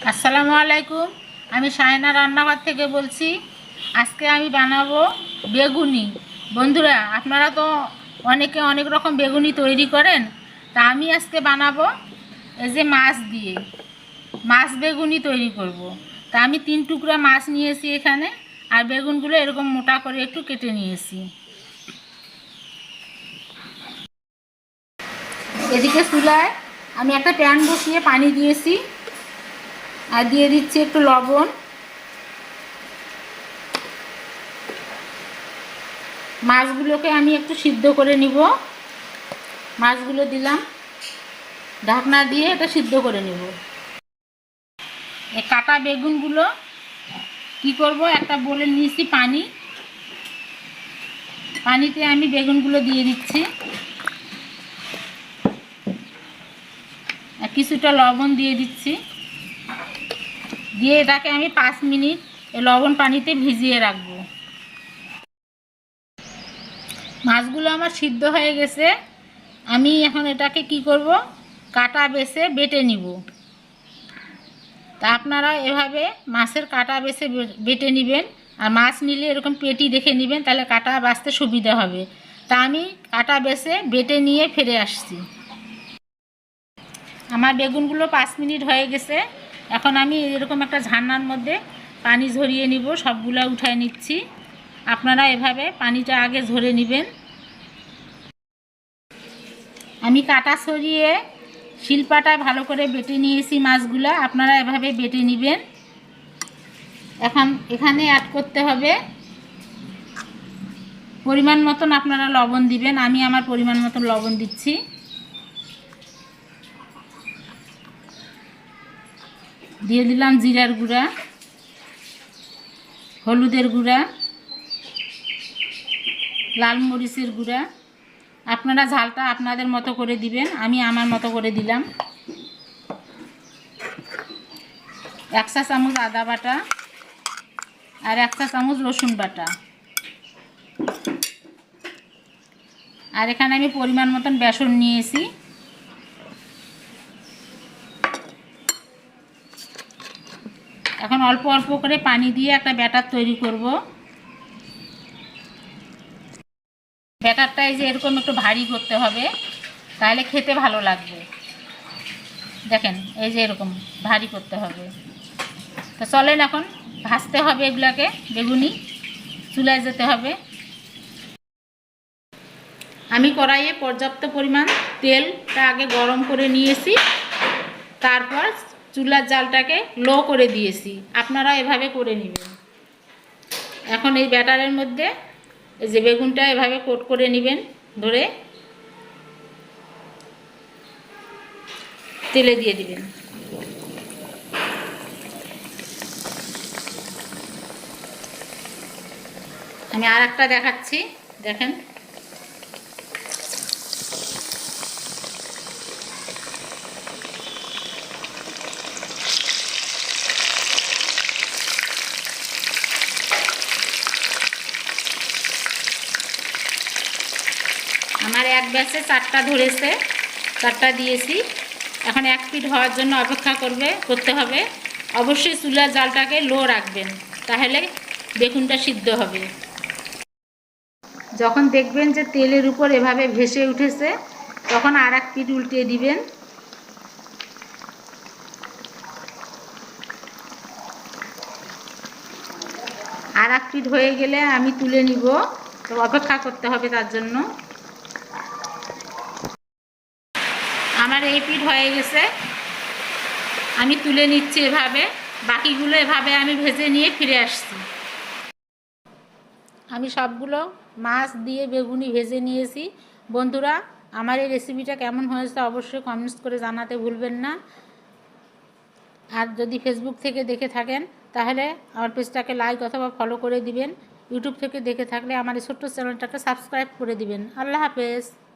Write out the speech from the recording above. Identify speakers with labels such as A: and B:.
A: আসসালামু আলাইকুম। আমি শাহেনা রান্নাঘর থেকে বলছি। আজকে আমি বানাবো বেগুনি। বন্ধুরা, আপনারা তো অনেকে অনেক রকম বেগুনি তৈরি করেন, তা আমি আজকে বানাবো এই যে মাছ দিয়ে মাছ বেগুনি তৈরি করব। তা আমি 3 টুকরা মাছ নিয়েছি এখানে, আর বেগুনগুলো এরকম মোটা করে একটু কেটে নিয়েছি। এদিকে চুলায় আমি একটা প্যান বসিয়ে পানি দিয়েছি, আর দিয়ে দিচ্ছি একটু লবণ। মাছগুলোকে আমি একটু সিদ্ধ করে নিব। মাছগুলো দিলাম, ঢাকনা দিয়ে এটা সিদ্ধ করে নেব। এই কাটা বেগুনগুলো কি করব, একটা বলে নিয়েছি পানিতে আমি বেগুনগুলো দিয়ে দিচ্ছি, আর কিছুটা লবণ দিয়ে দিচ্ছি। দিয়ে এটাকে আমি 5 মিনিট এই লবণ পানিতে ভিজিয়ে রাখবো। মাছগুলো আমার সিদ্ধ হয়ে গেছে। আমি এখন এটাকে কি করব, কাটা বেছে বেটে নিব। তা আপনারা এভাবে মাছের কাটা বেছে বেটে নেবেন, আর মাছ নিলে এরকম পেটি দেখে নেবেন, তাহলে কাটা বাছতে সুবিধা হবে। তা আমি কাটা বেছে বেটে নিয়ে ফিরে আসছি। আমার বেগুনগুলো 5 মিনিট হয়ে গেছে। এখন আমি এরকম একটা ঝান্নার মধ্যে পানি ঝরিয়ে নিব, সবগুলো উঠায় নিচ্ছি। আপনারা এভাবে পানিটা আগে ঝরে নেবেন। আমি কাটা সরিয়ে শিলপাটায় ভালো করে বেটে নিয়েছি মাছগুলো, আপনারা এভাবে বেটে নেবেন। এখন এখানে অ্যাড করতে হবে পরিমাণ মতন, আপনারা লবণ দিবেন। আমি আমার পরিমাণ মতন লবণ দিচ্ছি। দিয়ে দিলাম জিরার গুঁড়া, হলুদের গুঁড়া, লাল মরিচের গুঁড়া। আপনারা ঝালটা আপনাদের মতো করে দিবেন, আমি আমার মতো করে দিলাম। 1 চা চামচ আদা বাটা, আর 1 চা চামচ রসুন বাটা। আর এখানে আমি পরিমাণ মতন বেসন নিয়েছি। এখন অল্প অল্প করে পানি দিয়ে একটা ব্যাটার তৈরি করব। ব্যাটারটা এই যে এরকম একটু ভারী করতে হবে, তাহলে খেতে ভালো লাগবে। দেখেন, এই যে এরকম ভারী করতে হবে। তো চলেন এখন ভাজতে হবে এগুলাকে। বেগুনি চুলায় যেতে হবে। আমি কড়াইয়ে পর্যাপ্ত পরিমাণ তেলটা আগে গরম করে নিয়েছি, তারপর চুলার জালটাকে লো করে দিয়েছি। আপনারা এভাবে করে নেবেন। এখন এই ব্যাটারের মধ্যে এই যে বেগুনটা এভাবে কোট করে নেবেন, ধরে তেলে দিয়ে দিবেন। আমি আর একটা দেখাচ্ছি, দেখেন। আমার এক ব্যাচে 4টা ধরেছে, 4টা দিয়েছি। এখন 1 পিঠ হওয়ার জন্য অপেক্ষা করতে হবে। অবশ্যই চুলার জালটাকে লো রাখবেন, তাহলে বেগুনটা সিদ্ধ হবে। যখন দেখবেন যে তেলের উপর এভাবে ভেসে উঠেছে, তখন আর 1 পিঠ উল্টে দিবেন। আর 1 পিঠ হয়ে গেলে আমি তুলে নিব, তো অপেক্ষা করতে হবে তার জন্য। আমার এই পিঠ হয়ে গেছে, আমি তুলে নিচ্ছি এভাবে। বাকিগুলো এভাবে আমি ভেজে নিয়ে ফিরে আসছি। আমি সবগুলো মাছ দিয়ে বেগুনি ভেজে নিয়েছি। বন্ধুরা, আমার এই রেসিপিটা কেমন হয়েছে অবশ্যই কমেন্টস করে জানাতে ভুলবেন না। আর যদি ফেসবুক থেকে দেখে থাকেন, তাহলে আমার পেজটাকে লাইক অথবা ফলো করে দিবেন। ইউটিউব থেকে দেখে থাকলে আমার এই ছোট্ট চ্যানেলটাকে সাবস্ক্রাইব করে দিবেন। আল্লাহ হাফেজ।